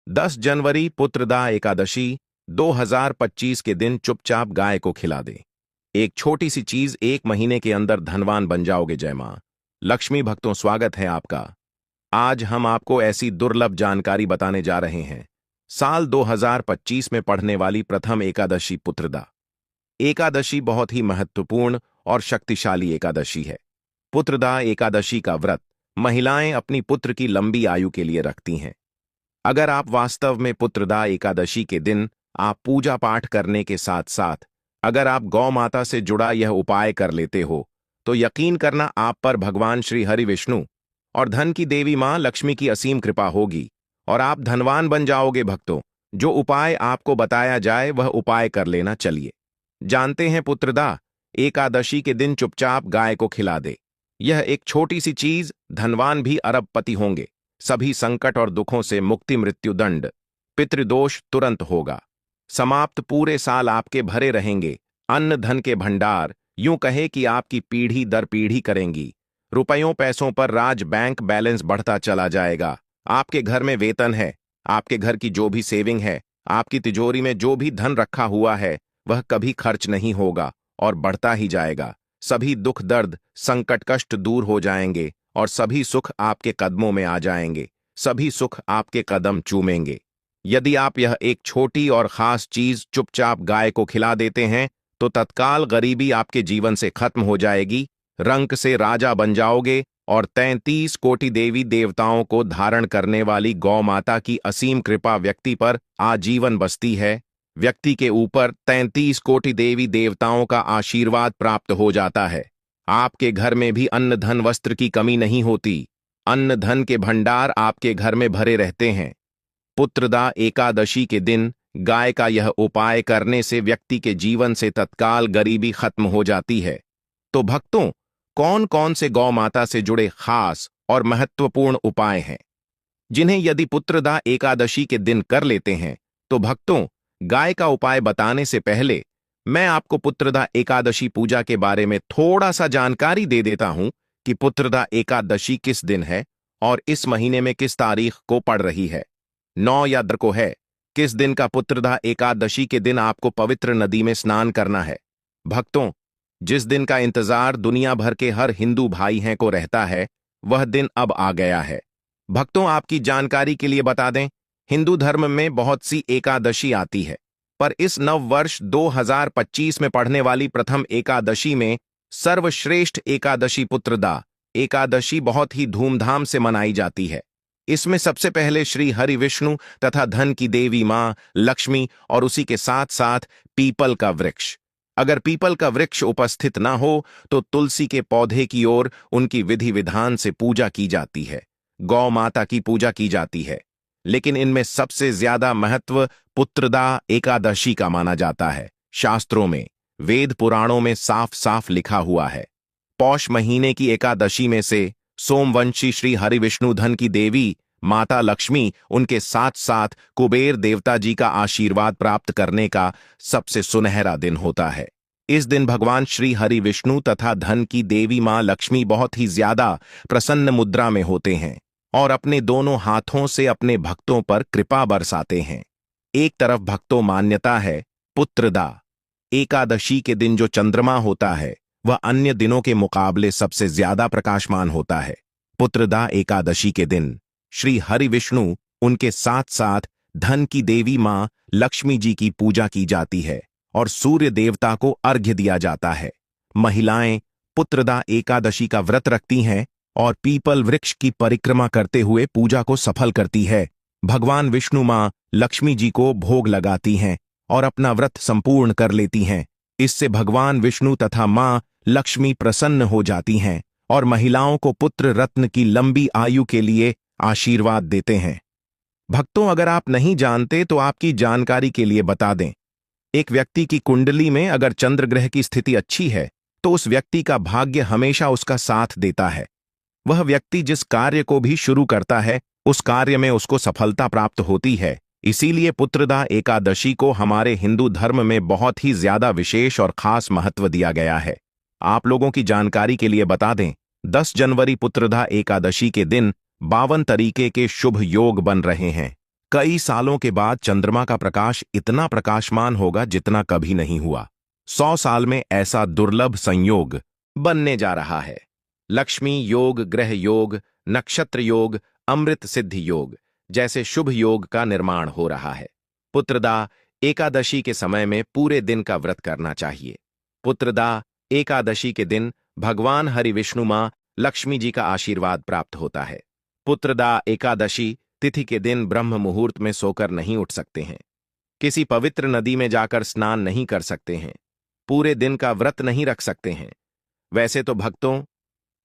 10 जनवरी पुत्रदा एकादशी 2025 के दिन चुपचाप गाय को खिला दे। एक छोटी सी चीज 1 महीने के अंदर धनवान बन जाओगे। जय मां लक्ष्मी। भक्तों, स्वागत है आपका। आज हम आपको ऐसी दुर्लभ जानकारी बताने जा रहे हैं। साल 2025 में पढ़ने वाली प्रथम एकादशी पुत्रदा एकादशी बहुत ही महत्वपूर्ण और शक्तिशाली एकादशी है। पुत्रदा एकादशी का व्रत महिलाएं अपनी पुत्र की लंबी आयु के लिए रखती हैं। अगर आप वास्तव में पुत्रदा एकादशी के दिन आप पूजा पाठ करने के साथ साथ अगर आप गौ माता से जुड़ा यह उपाय कर लेते हो तो यकीन करना आप पर भगवान श्री हरि विष्णु और धन की देवी मां लक्ष्मी की असीम कृपा होगी और आप धनवान बन जाओगे। भक्तों, जो उपाय आपको बताया जाए वह उपाय कर लेना। चलिए जानते हैं। पुत्रदा एकादशी के दिन चुपचाप गाय को खिला दे। यह एक छोटी सी चीज धनवान भी अरबपति होंगे। सभी संकट और दुखों से मुक्ति, मृत्युदंड, पितृदोष तुरंत होगा समाप्त। पूरे साल आपके भरे रहेंगे अन्न धन के भंडार। यूं कहे कि आपकी पीढ़ी दर पीढ़ी करेंगी। रुपयों पैसों पर राज, बैंक बैलेंस बढ़ता चला जाएगा। आपके घर में वेतन है, आपके घर की जो भी सेविंग है, आपकी तिजोरी में जो भी धन रखा हुआ है वह कभी खर्च नहीं होगा और बढ़ता ही जाएगा। सभी दुख दर्द संकट कष्ट दूर हो जाएंगे और सभी सुख आपके कदमों में आ जाएंगे। सभी सुख आपके कदम चूमेंगे। यदि आप यह एक छोटी और खास चीज चुपचाप गाय को खिला देते हैं तो तत्काल गरीबी आपके जीवन से खत्म हो जाएगी। रंक से राजा बन जाओगे और 33 कोटि देवी देवताओं को धारण करने वाली गौ माता की असीम कृपा व्यक्ति पर आजीवन बसती है। व्यक्ति के ऊपर 33 कोटि देवी देवताओं का आशीर्वाद प्राप्त हो जाता है। आपके घर में भी अन्न धन वस्त्र की कमी नहीं होती। अन्न धन के भंडार आपके घर में भरे रहते हैं। पुत्रदा एकादशी के दिन गाय का यह उपाय करने से व्यक्ति के जीवन से तत्काल गरीबी खत्म हो जाती है। तो भक्तों, कौन कौन से गौ माता से जुड़े खास और महत्वपूर्ण उपाय हैं जिन्हें यदि पुत्रदा एकादशी के दिन कर लेते हैं? तो भक्तों, गाय का उपाय बताने से पहले मैं आपको पुत्रदा एकादशी पूजा के बारे में थोड़ा सा जानकारी दे देता हूं कि पुत्रदा एकादशी किस दिन है और इस महीने में किस तारीख को पड़ रही है। 9 या 10 को है। किस दिन का पुत्रदा एकादशी के दिन आपको पवित्र नदी में स्नान करना है। भक्तों, जिस दिन का इंतजार दुनिया भर के हर हिंदू भाई हैं को रहता है वह दिन अब आ गया है। भक्तों, आपकी जानकारी के लिए बता दें, हिंदू धर्म में बहुत सी एकादशी आती है, पर इस नव वर्ष 2025 में पढ़ने वाली प्रथम एकादशी में सर्वश्रेष्ठ एकादशी पुत्रदा एकादशी बहुत ही धूमधाम से मनाई जाती है। इसमें सबसे पहले श्री हरि विष्णु तथा धन की देवी मां लक्ष्मी और उसी के साथ साथ पीपल का वृक्ष। अगर पीपल का वृक्ष उपस्थित ना हो तो तुलसी के पौधे की ओर उनकी विधि विधान से पूजा की जाती है। गौ माता की पूजा की जाती है। लेकिन इनमें सबसे ज्यादा महत्व पुत्रदा एकादशी का माना जाता है। शास्त्रों में, वेद पुराणों में साफ साफ लिखा हुआ है, पौष महीने की एकादशी में से सोमवंशी श्री हरि विष्णु धन की देवी माता लक्ष्मी उनके साथ साथ कुबेर देवता जी का आशीर्वाद प्राप्त करने का सबसे सुनहरा दिन होता है। इस दिन भगवान श्री हरि विष्णु तथा धन की देवी मां लक्ष्मी बहुत ही ज्यादा प्रसन्न मुद्रा में होते हैं और अपने दोनों हाथों से अपने भक्तों पर कृपा बरसाते हैं। एक तरफ भक्तों मान्यता है पुत्रदा एकादशी के दिन जो चंद्रमा होता है वह अन्य दिनों के मुकाबले सबसे ज्यादा प्रकाशमान होता है। पुत्रदा एकादशी के दिन श्री हरि विष्णु उनके साथ साथ धन की देवी मां लक्ष्मी जी की पूजा की जाती है और सूर्य देवता को अर्घ्य दिया जाता है। महिलाएं पुत्रदा एकादशी का व्रत रखती हैं और पीपल वृक्ष की परिक्रमा करते हुए पूजा को सफल करती है। भगवान विष्णु मां लक्ष्मी जी को भोग लगाती हैं और अपना व्रत संपूर्ण कर लेती हैं। इससे भगवान विष्णु तथा मां लक्ष्मी प्रसन्न हो जाती हैं और महिलाओं को पुत्र रत्न की लंबी आयु के लिए आशीर्वाद देते हैं। भक्तों, अगर आप नहीं जानते तो आपकी जानकारी के लिए बता दें, एक व्यक्ति की कुंडली में अगर चंद्र ग्रह की स्थिति अच्छी है तो उस व्यक्ति का भाग्य हमेशा उसका साथ देता है। वह व्यक्ति जिस कार्य को भी शुरू करता है उस कार्य में उसको सफलता प्राप्त होती है। इसीलिए पुत्रदा एकादशी को हमारे हिंदू धर्म में बहुत ही ज्यादा विशेष और खास महत्व दिया गया है। आप लोगों की जानकारी के लिए बता दें, 10 जनवरी पुत्रदा एकादशी के दिन 52 तरीके के शुभ योग बन रहे हैं। कई सालों के बाद चंद्रमा का प्रकाश इतना प्रकाशमान होगा जितना कभी नहीं हुआ। 100 साल में ऐसा दुर्लभ संयोग बनने जा रहा है। लक्ष्मी योग, ग्रह योग, नक्षत्र योग, अमृत सिद्धि योग जैसे शुभ योग का निर्माण हो रहा है। पुत्रदा एकादशी के समय में पूरे दिन का व्रत करना चाहिए। पुत्रदा एकादशी के दिन भगवान हरि विष्णु मां लक्ष्मी जी का आशीर्वाद प्राप्त होता है। पुत्रदा एकादशी तिथि के दिन ब्रह्म मुहूर्त में सोकर नहीं उठ सकते हैं। किसी पवित्र नदी में जाकर स्नान नहीं कर सकते हैं। पूरे दिन का व्रत नहीं रख सकते हैं। वैसे तो भक्तों,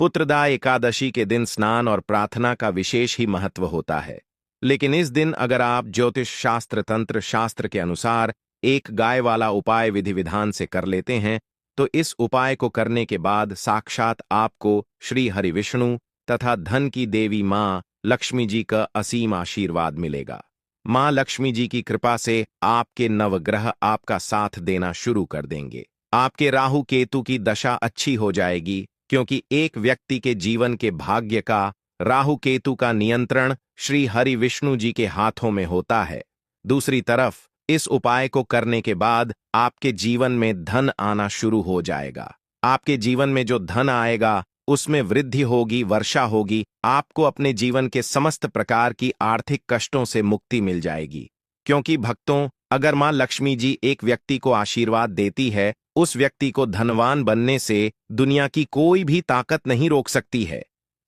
पुत्रदा एकादशी के दिन स्नान और प्रार्थना का विशेष ही महत्व होता है। लेकिन इस दिन अगर आप ज्योतिष शास्त्र, तंत्र शास्त्र के अनुसार एक गाय वाला उपाय विधि विधान से कर लेते हैं तो इस उपाय को करने के बाद साक्षात आपको श्री हरि विष्णु तथा धन की देवी मां लक्ष्मी जी का असीम आशीर्वाद मिलेगा। मां लक्ष्मी जी की कृपा से आपके नवग्रह आपका साथ देना शुरू कर देंगे। आपके राहु केतु की दशा अच्छी हो जाएगी, क्योंकि एक व्यक्ति के जीवन के भाग्य का राहु केतु का नियंत्रण श्री हरि विष्णु जी के हाथों में होता है। दूसरी तरफ इस उपाय को करने के बाद आपके जीवन में धन आना शुरू हो जाएगा। आपके जीवन में जो धन आएगा उसमें वृद्धि होगी, वर्षा होगी। आपको अपने जीवन के समस्त प्रकार की आर्थिक कष्टों से मुक्ति मिल जाएगी। क्योंकि भक्तों, अगर मां लक्ष्मी जी एक व्यक्ति को आशीर्वाद देती है, उस व्यक्ति को धनवान बनने से दुनिया की कोई भी ताकत नहीं रोक सकती है।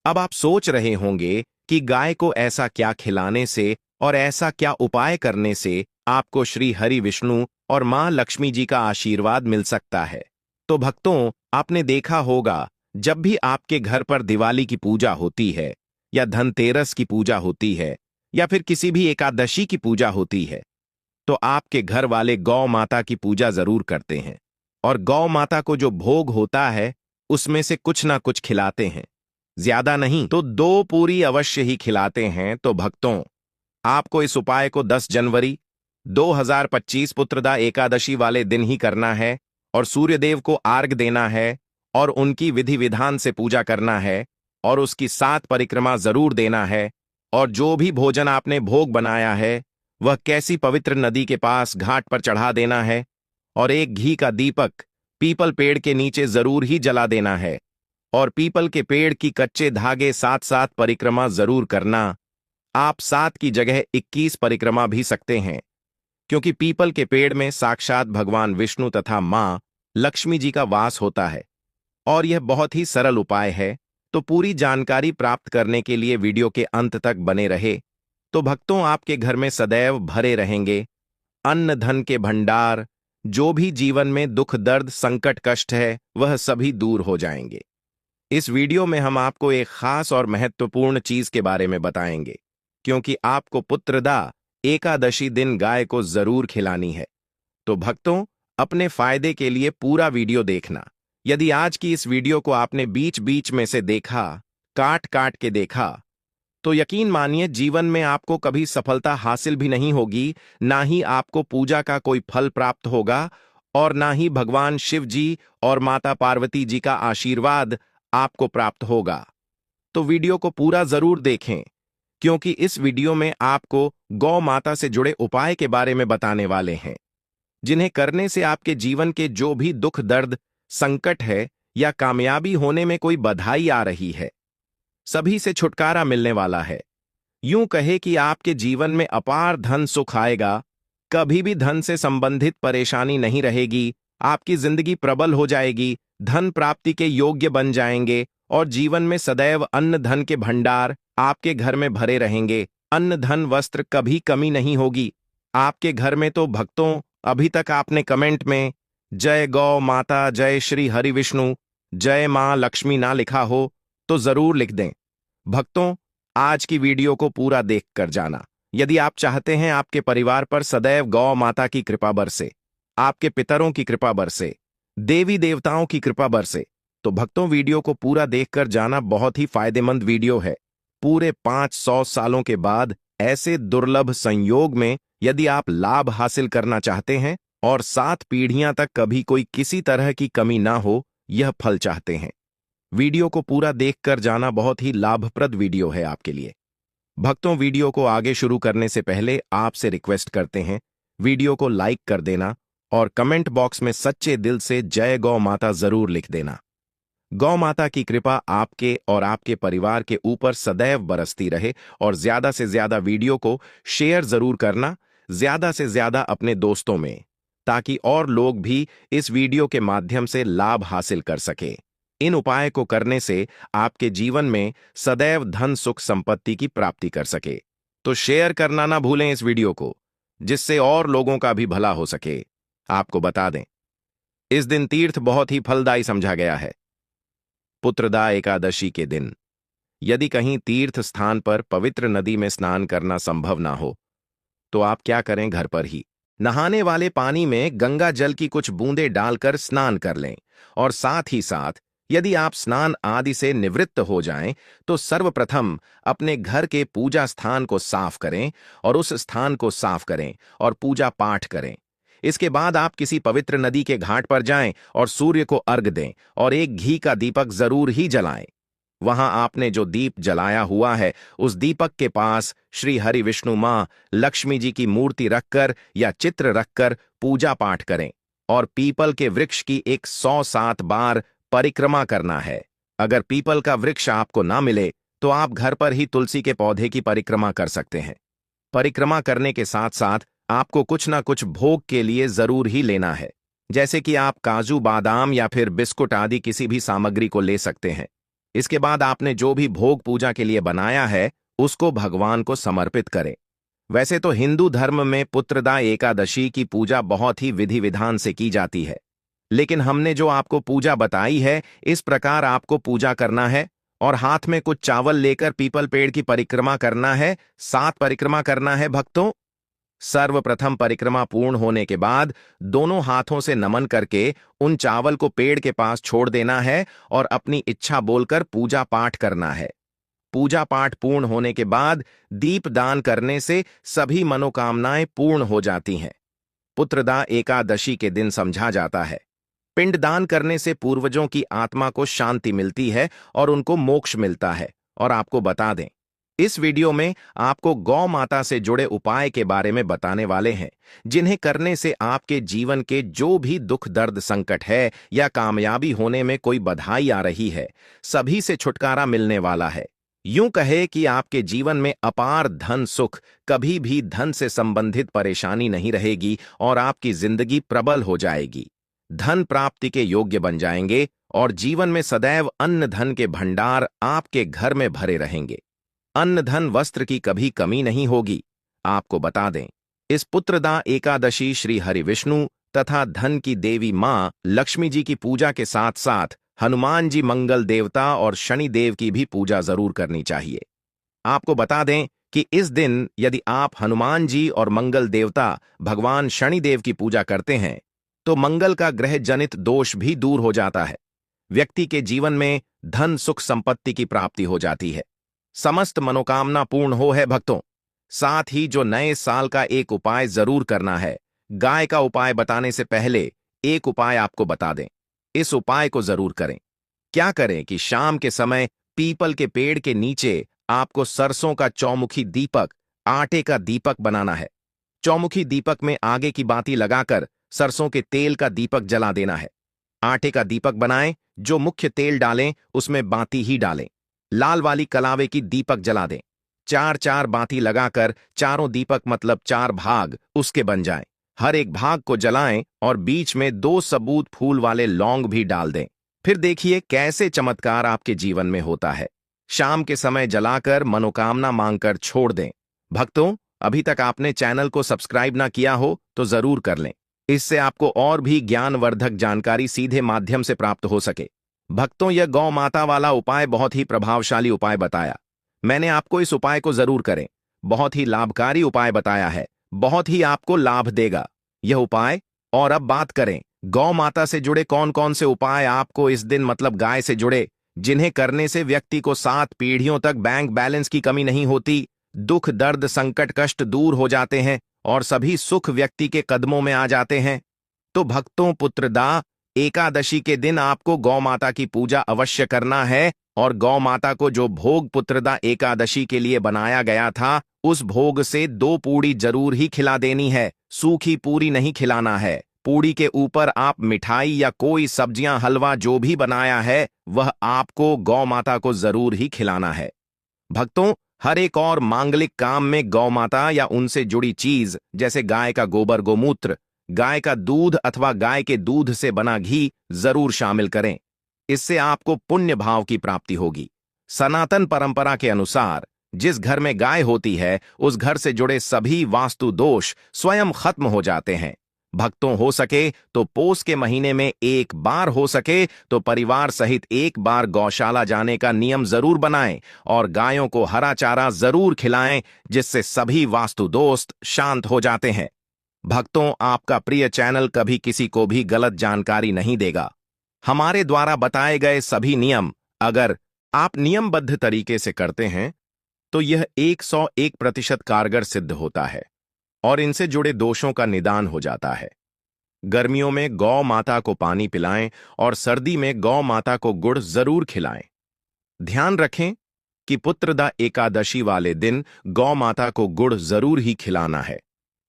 अब आप सोच रहे होंगे कि गाय को ऐसा क्या खिलाने से और ऐसा क्या उपाय करने से आपको श्री हरि विष्णु और मां लक्ष्मी जी का आशीर्वाद मिल सकता है। तो भक्तों, आपने देखा होगा जब भी आपके घर पर दिवाली की पूजा होती है या धनतेरस की पूजा होती है या फिर किसी भी एकादशी की पूजा होती है तो आपके घर वाले गौ माता की पूजा जरूर करते हैं और गौ माता को जो भोग होता है उसमें से कुछ ना कुछ खिलाते हैं। ज्यादा नहीं तो 2 पूरी अवश्य ही खिलाते हैं। तो भक्तों, आपको इस उपाय को 10 जनवरी 2025 पुत्रदा एकादशी वाले दिन ही करना है और सूर्यदेव को आर्घ्य देना है और उनकी विधि विधान से पूजा करना है और उसकी 7 परिक्रमा जरूर देना है। और जो भी भोजन आपने भोग बनाया है वह कैसी पवित्र नदी के पास घाट पर चढ़ा देना है और एक घी का दीपक पीपल पेड़ के नीचे जरूर ही जला देना है और पीपल के पेड़ की कच्चे धागे 7 परिक्रमा जरूर करना। आप 7 की जगह 21 परिक्रमा भी सकते हैं, क्योंकि पीपल के पेड़ में साक्षात भगवान विष्णु तथा मां लक्ष्मी जी का वास होता है और यह बहुत ही सरल उपाय है। तो पूरी जानकारी प्राप्त करने के लिए वीडियो के अंत तक बने रहे। तो भक्तों, आपके घर में सदैव भरे रहेंगे अन्न धन के भंडार। जो भी जीवन में दुख, दर्द, संकट, कष्ट है वह सभी दूर हो जाएंगे। इस वीडियो में हम आपको एक खास और महत्वपूर्ण चीज के बारे में बताएंगे, क्योंकि आपको पुत्रदा एकादशी दिन गाय को जरूर खिलानी है। तो भक्तों, अपने फायदे के लिए पूरा वीडियो देखना। यदि आज की इस वीडियो को आपने बीच बीच में से देखा, काट काट के देखा, तो यकीन मानिए जीवन में आपको कभी सफलता हासिल भी नहीं होगी, ना ही आपको पूजा का कोई फल प्राप्त होगा और ना ही भगवान शिव जी और माता पार्वती जी का आशीर्वाद आपको प्राप्त होगा। तो वीडियो को पूरा जरूर देखें, क्योंकि इस वीडियो में आपको गौ माता से जुड़े उपाय के बारे में बताने वाले हैं, जिन्हें करने से आपके जीवन के जो भी दुख, दर्द, संकट है या कामयाबी होने में कोई बधाई आ रही है, सभी से छुटकारा मिलने वाला है। यूं कहे कि आपके जीवन में अपार धन सुख आएगा, कभी भी धन से संबंधित परेशानी नहीं रहेगी। आपकी जिंदगी प्रबल हो जाएगी, धन प्राप्ति के योग्य बन जाएंगे और जीवन में सदैव अन्न धन के भंडार आपके घर में भरे रहेंगे। अन्न धन वस्त्र कभी कमी नहीं होगी आपके घर में। तो भक्तों, अभी तक आपने कमेंट में जय गौ माता, जय श्री हरि विष्णु, जय मां लक्ष्मी ना लिखा हो तो जरूर लिख दें। भक्तों, आज की वीडियो को पूरा देख कर जाना। यदि आप चाहते हैं आपके परिवार पर सदैव गौ माता की कृपा बरसे, आपके पितरों की कृपा बरसे, देवी देवताओं की कृपा बरसे, तो भक्तों वीडियो को पूरा देखकर जाना। बहुत ही फायदेमंद वीडियो है। पूरे 500 सालों के बाद ऐसे दुर्लभ संयोग में यदि आप लाभ हासिल करना चाहते हैं और 7 पीढ़ियां तक कभी कोई किसी तरह की कमी ना हो, यह फल चाहते हैं, वीडियो को पूरा देखकर जाना। बहुत ही लाभप्रद वीडियो है आपके लिए। भक्तों, वीडियो को आगे शुरू करने से पहले आपसे रिक्वेस्ट करते हैं, वीडियो को लाइक कर देना और कमेंट बॉक्स में सच्चे दिल से जय गौ माता जरूर लिख देना। गौ माता की कृपा आपके और आपके परिवार के ऊपर सदैव बरसती रहे और ज्यादा से ज्यादा वीडियो को शेयर जरूर करना, ज्यादा से ज्यादा अपने दोस्तों में, ताकि और लोग भी इस वीडियो के माध्यम से लाभ हासिल कर सके। इन उपाय को करने से आपके जीवन में सदैव धन सुख संपत्ति की प्राप्ति कर सके। तो शेयर करना ना भूलें इस वीडियो को, जिससे और लोगों का भी भला हो सके। आपको बता दें, इस दिन तीर्थ बहुत ही फलदायी समझा गया है। पुत्रदा एकादशी के दिन यदि कहीं तीर्थ स्थान पर पवित्र नदी में स्नान करना संभव ना हो, तो आप क्या करें, घर पर ही नहाने वाले पानी में गंगा जल की कुछ बूंदें डालकर स्नान कर लें। और साथ ही साथ यदि आप स्नान आदि से निवृत्त हो जाएं, तो सर्वप्रथम अपने घर के पूजा स्थान को साफ करें और उस स्थान को साफ करें और पूजा पाठ करें। इसके बाद आप किसी पवित्र नदी के घाट पर जाएं और सूर्य को अर्घ दें और एक घी का दीपक जरूर ही जलाएं। वहां आपने जो दीप जलाया हुआ है, उस दीपक के पास श्री हरि विष्णु मां लक्ष्मी जी की मूर्ति रखकर या चित्र रखकर पूजा पाठ करें और पीपल के वृक्ष की 107 बार परिक्रमा करना है। अगर पीपल का वृक्ष आपको ना मिले, तो आप घर पर ही तुलसी के पौधे की परिक्रमा कर सकते हैं। परिक्रमा करने के साथ साथ आपको कुछ ना कुछ भोग के लिए जरूर ही लेना है, जैसे कि आप काजू बादाम या फिर बिस्कुट आदि किसी भी सामग्री को ले सकते हैं। इसके बाद आपने जो भी भोग पूजा के लिए बनाया है, उसको भगवान को समर्पित करें। वैसे तो हिंदू धर्म में पुत्रदा एकादशी की पूजा बहुत ही विधि विधान से की जाती है, लेकिन हमने जो आपको पूजा बताई है, इस प्रकार आपको पूजा करना है और हाथ में कुछ चावल लेकर पीपल पेड़ की परिक्रमा करना है। 7 परिक्रमा करना है भक्तों। सर्वप्रथम परिक्रमा पूर्ण होने के बाद दोनों हाथों से नमन करके उन चावल को पेड़ के पास छोड़ देना है और अपनी इच्छा बोलकर पूजा पाठ करना है। पूजा पाठ पूर्ण होने के बाद दीप दान करने से सभी मनोकामनाएं पूर्ण हो जाती हैं। पुत्रदा एकादशी के दिन समझा जाता है। पिंडदान करने से पूर्वजों की आत्मा को शांति मिलती है और उनको मोक्ष मिलता है। और आपको बता दें, इस वीडियो में आपको गौ माता से जुड़े उपाय के बारे में बताने वाले हैं, जिन्हें करने से आपके जीवन के जो भी दुख दर्द संकट है या कामयाबी होने में कोई बधाई आ रही है, सभी से छुटकारा मिलने वाला है। यूं कहे कि आपके जीवन में अपार धन सुख, कभी भी धन से संबंधित परेशानी नहीं रहेगी और आपकी जिंदगी प्रबल हो जाएगी। धन प्राप्ति के योग्य बन जाएंगे और जीवन में सदैव अन्न धन के भंडार आपके घर में भरे रहेंगे। अन्न धन वस्त्र की कभी कमी नहीं होगी। आपको बता दें, इस पुत्रदा एकादशी श्री हरि विष्णु तथा धन की देवी मां लक्ष्मी जी की पूजा के साथ साथ हनुमान जी मंगल देवता और शनि देव की भी पूजा जरूर करनी चाहिए। आपको बता दें कि इस दिन यदि आप हनुमान जी और मंगल देवता भगवान शनि देव की पूजा करते हैं, तो मंगल का ग्रह जनित दोष भी दूर हो जाता है। व्यक्ति के जीवन में धन सुख संपत्ति की प्राप्ति हो जाती है। समस्त मनोकामना पूर्ण हो है भक्तों। साथ ही जो नए साल का एक उपाय जरूर करना है। गाय का उपाय बताने से पहले एक उपाय आपको बता दें, इस उपाय को जरूर करें। क्या करें कि शाम के समय पीपल के पेड़ के नीचे आपको सरसों का चौमुखी दीपक, आटे का दीपक बनाना है। चौमुखी दीपक में आगे की बाती लगाकर सरसों के तेल का दीपक जला देना है। आटे का दीपक बनाएं, जो मुख्य तेल डालें उसमें बाती ही डालें। लाल वाली कलावे की दीपक जला दें। 4-4 बाती लगाकर चारों दीपक मतलब 4 भाग उसके बन जाएं। हर एक भाग को जलाएं और बीच में 2 सबूत फूल वाले लौंग भी डाल दें। फिर देखिए कैसे चमत्कार आपके जीवन में होता है। शाम के समय जलाकर मनोकामना मांगकर छोड़ दें। भक्तों, अभी तक आपने चैनल को सब्सक्राइब ना किया हो तो जरूर कर लें। इससे आपको और भी ज्ञानवर्धक जानकारी सीधे माध्यम से प्राप्त हो सके। भक्तों, यह गौ माता वाला उपाय बहुत ही प्रभावशाली उपाय बताया। मैंने आपको इस उपाय को जरूर करें। बहुत ही लाभकारी उपाय बताया है, बहुत ही आपको लाभ देगा यह उपाय। और अब बात करें गौ माता से जुड़े कौन कौन से उपाय आपको इस दिन मतलब गाय से जुड़े, जिन्हें करने से व्यक्ति को 7 पीढ़ियों तक बैंक बैलेंस की कमी नहीं होती, दुख दर्द संकट कष्ट दूर हो जाते हैं और सभी सुख व्यक्ति के कदमों में आ जाते हैं। तो भक्तों, पुत्रदा एकादशी के दिन आपको गौ माता की पूजा अवश्य करना है और गौ माता को जो भोग पुत्रदा एकादशी के लिए बनाया गया था उस भोग से 2 पूड़ी जरूर ही खिला देनी है। सूखी पूरी नहीं खिलाना है। पूड़ी के ऊपर आप मिठाई या कोई सब्जियां हलवा जो भी बनाया है वह आपको गौ माता को जरूर ही खिलाना है। भक्तों, हर एक और मांगलिक काम में गौ माता या उनसे जुड़ी चीज जैसे गाय का गोबर गोमूत्र, गाय का दूध अथवा गाय के दूध से बना घी जरूर शामिल करें। इससे आपको पुण्य भाव की प्राप्ति होगी। सनातन परंपरा के अनुसार जिस घर में गाय होती है उस घर से जुड़े सभी वास्तु दोष स्वयं खत्म हो जाते हैं। भक्तों, हो सके तो पोष के महीने में एक बार, हो सके तो परिवार सहित एक बार गौशाला जाने का नियम जरूर बनाएं और गायों को हरा चारा जरूर खिलाएं, जिससे सभी वास्तु दोस्त शांत हो जाते हैं। भक्तों, आपका प्रिय चैनल कभी किसी को भी गलत जानकारी नहीं देगा। हमारे द्वारा बताए गए सभी नियम अगर आप नियमबद्ध तरीके से करते हैं तो यह 101% कारगर सिद्ध होता है और इनसे जुड़े दोषों का निदान हो जाता है। गर्मियों में गौ माता को पानी पिलाएं और सर्दी में गौ माता को गुड़ जरूर खिलाएं। ध्यान रखें कि पुत्रदा एकादशी वाले दिन गौ माता को गुड़ जरूर ही खिलाना है।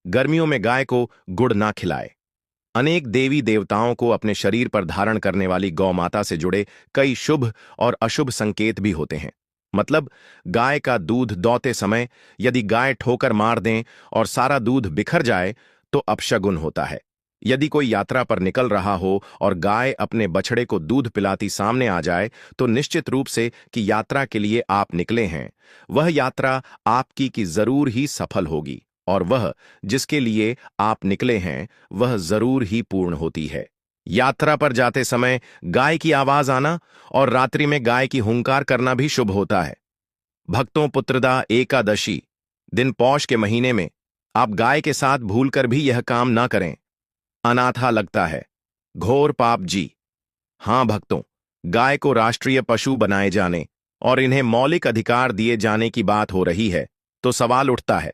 गर्मियों में गाय को गुड़ ना खिलाए। अनेक देवी देवताओं को अपने शरीर पर धारण करने वाली गौ माता से जुड़े कई शुभ और अशुभ संकेत भी होते हैं। मतलब, गाय का दूध दौते समय यदि गाय ठोकर मार दें और सारा दूध बिखर जाए तो अपशगुन होता है। यदि कोई यात्रा पर निकल रहा हो और गाय अपने बछड़े को दूध पिलाती सामने आ जाए तो निश्चित रूप से कि यात्रा के लिए आप निकले हैं, वह यात्रा आपकी की जरूर ही सफल होगी और वह जिसके लिए आप निकले हैं वह जरूर ही पूर्ण होती है। यात्रा पर जाते समय गाय की आवाज आना और रात्रि में गाय की हुंकार करना भी शुभ होता है। भक्तों, पुत्रदा एकादशी दिन पौष के महीने में आप गाय के साथ भूलकर भी यह काम ना करें। अनाथा लगता है, घोर पाप जी। हां भक्तों, गाय को राष्ट्रीय पशु बनाए जाने और इन्हें मौलिक अधिकार दिए जाने की बात हो रही है तो सवाल उठता है,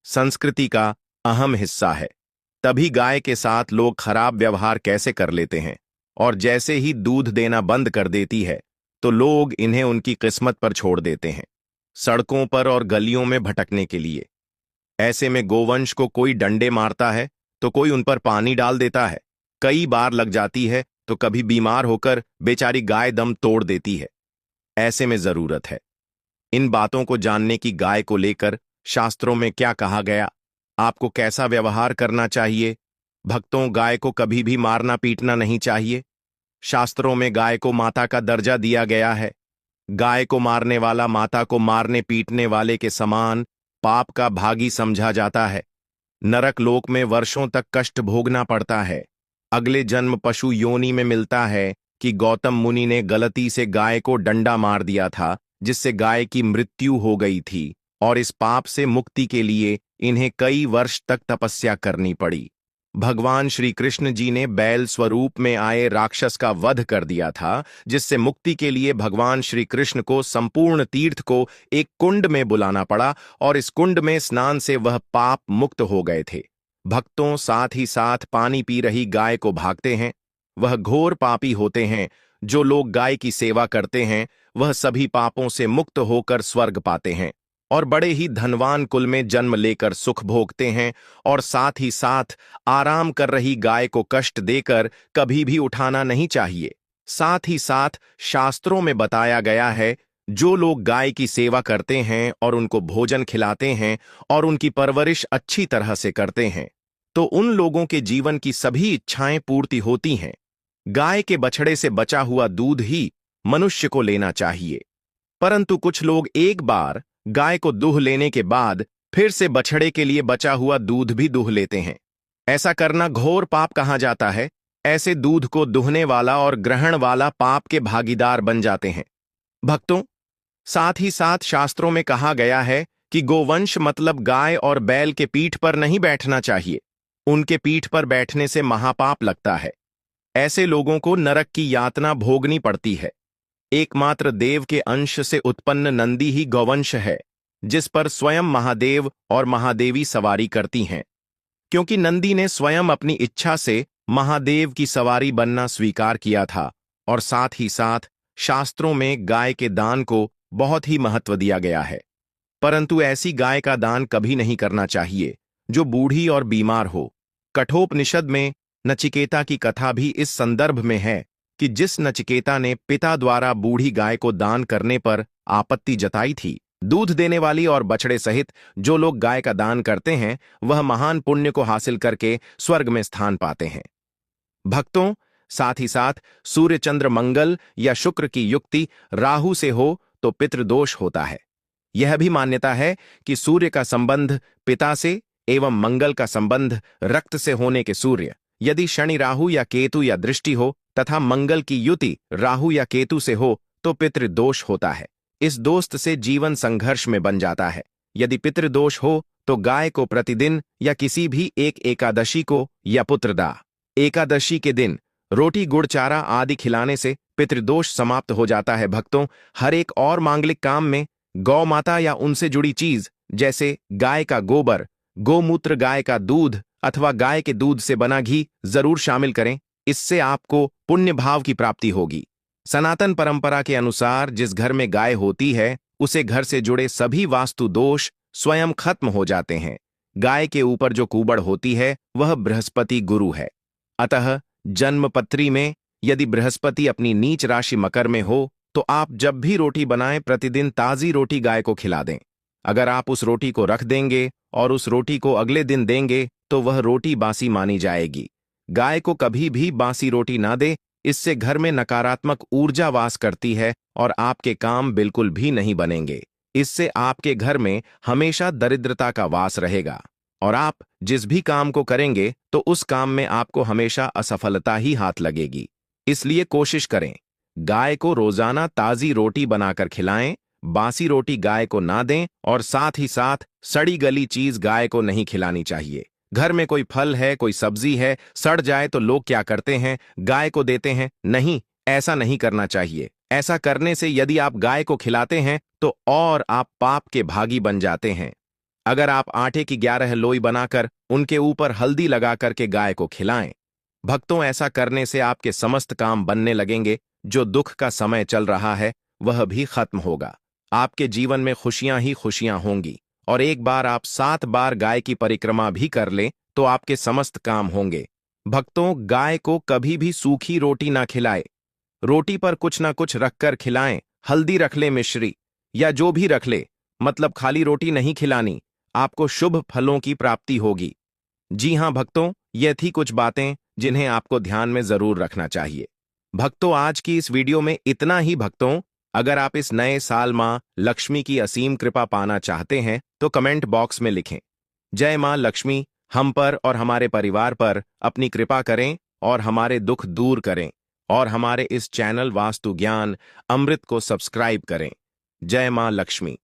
संस्कृति का अहम हिस्सा है, तभी गाय के साथ लोग खराब व्यवहार कैसे कर लेते हैं और जैसे ही दूध देना बंद कर देती है तो लोग इन्हें उनकी किस्मत पर छोड़ देते हैं, सड़कों पर और गलियों में भटकने के लिए। ऐसे में गोवंश को कोई डंडे मारता है तो कोई उन पर पानी डाल देता है, कई बार लग जाती है तो कभी बीमार होकर बेचारी गाय दम तोड़ देती है। ऐसे में जरूरत है इन बातों को जानने की। गाय को लेकर शास्त्रों में क्या कहा गया, आपको कैसा व्यवहार करना चाहिए। भक्तों, गाय को कभी भी मारना पीटना नहीं चाहिए। शास्त्रों में गाय को माता का दर्जा दिया गया है। गाय को मारने वाला माता को मारने पीटने वाले के समान पाप का भागी समझा जाता है। नरक लोक में वर्षों तक कष्ट भोगना पड़ता है। अगले जन्म पशु योनि में मिलता है कि गौतम मुनि ने गलती से गाय को डंडा मार दिया था, जिससे गाय की मृत्यु हो गई थी और इस पाप से मुक्ति के लिए इन्हें कई वर्ष तक तपस्या करनी पड़ी। भगवान श्री कृष्ण जी ने बैल स्वरूप में आए राक्षस का वध कर दिया था, जिससे मुक्ति के लिए भगवान श्री कृष्ण को संपूर्ण तीर्थ को एक कुंड में बुलाना पड़ा और इस कुंड में स्नान से वह पाप मुक्त हो गए थे। भक्तों, साथ ही साथ पानी पी रही गाय को भागते हैं, वह घोर पापी होते हैं। जो लोग गाय की सेवा करते हैं वह सभी पापों से मुक्त होकर स्वर्ग पाते हैं और बड़े ही धनवान कुल में जन्म लेकर सुख भोगते हैं। और साथ ही साथ आराम कर रही गाय को कष्ट देकर कभी भी उठाना नहीं चाहिए। साथ ही साथ शास्त्रों में बताया गया है, जो लोग गाय की सेवा करते हैं और उनको भोजन खिलाते हैं और उनकी परवरिश अच्छी तरह से करते हैं तो उन लोगों के जीवन की सभी इच्छाएं पूर्ति होती हैं। गाय के बछड़े से बचा हुआ दूध ही मनुष्य को लेना चाहिए, परंतु कुछ लोग एक बार गाय को दूह लेने के बाद फिर से बछड़े के लिए बचा हुआ दूध भी दूह लेते हैं। ऐसा करना घोर पाप कहा जाता है। ऐसे दूध को दूहने वाला और ग्रहण वाला पाप के भागीदार बन जाते हैं। भक्तों, साथ ही साथ शास्त्रों में कहा गया है कि गोवंश मतलब गाय और बैल के पीठ पर नहीं बैठना चाहिए। उनके पीठ पर बैठने से महापाप लगता है। ऐसे लोगों को नरक की यातना भोगनी पड़ती है। एकमात्र देव के अंश से उत्पन्न नंदी ही गौवंश है, जिस पर स्वयं महादेव और महादेवी सवारी करती हैं। क्योंकि नंदी ने स्वयं अपनी इच्छा से महादेव की सवारी बनना स्वीकार किया था और साथ ही साथ शास्त्रों में गाय के दान को बहुत ही महत्व दिया गया है। परंतु ऐसी गाय का दान कभी नहीं करना चाहिए जो बूढ़ी और बीमार हो। कठोपनिषद में नचिकेता की कथा भी इस संदर्भ में है कि जिस नचिकेता ने पिता द्वारा बूढ़ी गाय को दान करने पर आपत्ति जताई थी, दूध देने वाली और बछड़े सहित जो लोग गाय का दान करते हैं वह महान पुण्य को हासिल करके स्वर्ग में स्थान पाते हैं। भक्तों, साथ ही साथ सूर्य चंद्र मंगल या शुक्र की युक्ति राहु से हो तो पितृदोष होता है। यह भी मान्यता है कि सूर्य का संबंध पिता से एवं मंगल का संबंध रक्त से होने के सूर्य, यदि शनि राहु या केतु या दृष्टि हो तथा मंगल की युति राहु या केतु से हो तो पितृदोष होता है। इस दोस्त से जीवन संघर्ष में बन जाता है। यदि पितृदोष हो तो गाय को प्रतिदिन या किसी भी एक एकादशी को या पुत्रदा एकादशी के दिन रोटी गुड़ चारा आदि खिलाने से पितृदोष समाप्त हो जाता है। भक्तों, हर एक और मांगलिक काम में गौ माता या उनसे जुड़ी चीज जैसे गाय का गोबर, गोमूत्र, गाय का दूध अथवा गाय के दूध से बना घी जरूर शामिल करें। इससे आपको पुण्य भाव की प्राप्ति होगी। सनातन परंपरा के अनुसार जिस घर में गाय होती है उसे घर से जुड़े सभी वास्तु दोष स्वयं खत्म हो जाते हैं। गाय के ऊपर जो कुबड़ होती है वह बृहस्पति गुरु है। अतः जन्मपत्री में यदि बृहस्पति अपनी नीच राशि मकर में हो तो आप जब भी रोटी बनाएं प्रतिदिन ताजी रोटी गाय को खिला दें। अगर आप उस रोटी को रख देंगे और उस रोटी को अगले दिन देंगे तो वह रोटी बासी मानी जाएगी। गाय को कभी भी बासी रोटी ना दे, इससे घर में नकारात्मक ऊर्जा वास करती है और आपके काम बिल्कुल भी नहीं बनेंगे। इससे आपके घर में हमेशा दरिद्रता का वास रहेगा और आप जिस भी काम को करेंगे तो उस काम में आपको हमेशा असफलता ही हाथ लगेगी। इसलिए कोशिश करें, गाय को रोजाना ताजी रोटी बनाकर खिलाएं, बासी रोटी गाय को ना दें और साथ ही साथ सड़ी गली चीज गाय को नहीं खिलानी चाहिए। घर में कोई फल है, कोई सब्जी है, सड़ जाए तो लोग क्या करते हैं, गाय को देते हैं। नहीं, ऐसा नहीं करना चाहिए। ऐसा करने से यदि आप गाय को खिलाते हैं तो और आप पाप के भागी बन जाते हैं। अगर आप आटे की 11 लोई बनाकर उनके ऊपर हल्दी लगा करके गाय को खिलाएं, भक्तों, ऐसा करने से आपके समस्त काम बनने लगेंगे। जो दुख का समय चल रहा है वह भी खत्म होगा। आपके जीवन में खुशियां ही खुशियां होंगी और एक बार आप 7 बार गाय की परिक्रमा भी कर लें तो आपके समस्त काम होंगे। भक्तों, गाय को कभी भी सूखी रोटी ना खिलाए। रोटी पर कुछ ना कुछ रखकर खिलाएं। हल्दी रख ले, मिश्री या जो भी रख ले, मतलब खाली रोटी नहीं खिलानी। आपको शुभ फलों की प्राप्ति होगी। जी हां भक्तों, ये थी कुछ बातें जिन्हें आपको ध्यान में जरूर रखना चाहिए। भक्तों, आज की इस वीडियो में इतना ही। भक्तों, अगर आप इस नए साल मां लक्ष्मी की असीम कृपा पाना चाहते हैं तो कमेंट बॉक्स में लिखें, जय मां लक्ष्मी हम पर और हमारे परिवार पर अपनी कृपा करें और हमारे दुख दूर करें, और हमारे इस चैनल वास्तु ज्ञान अमृत को सब्सक्राइब करें। जय मां लक्ष्मी।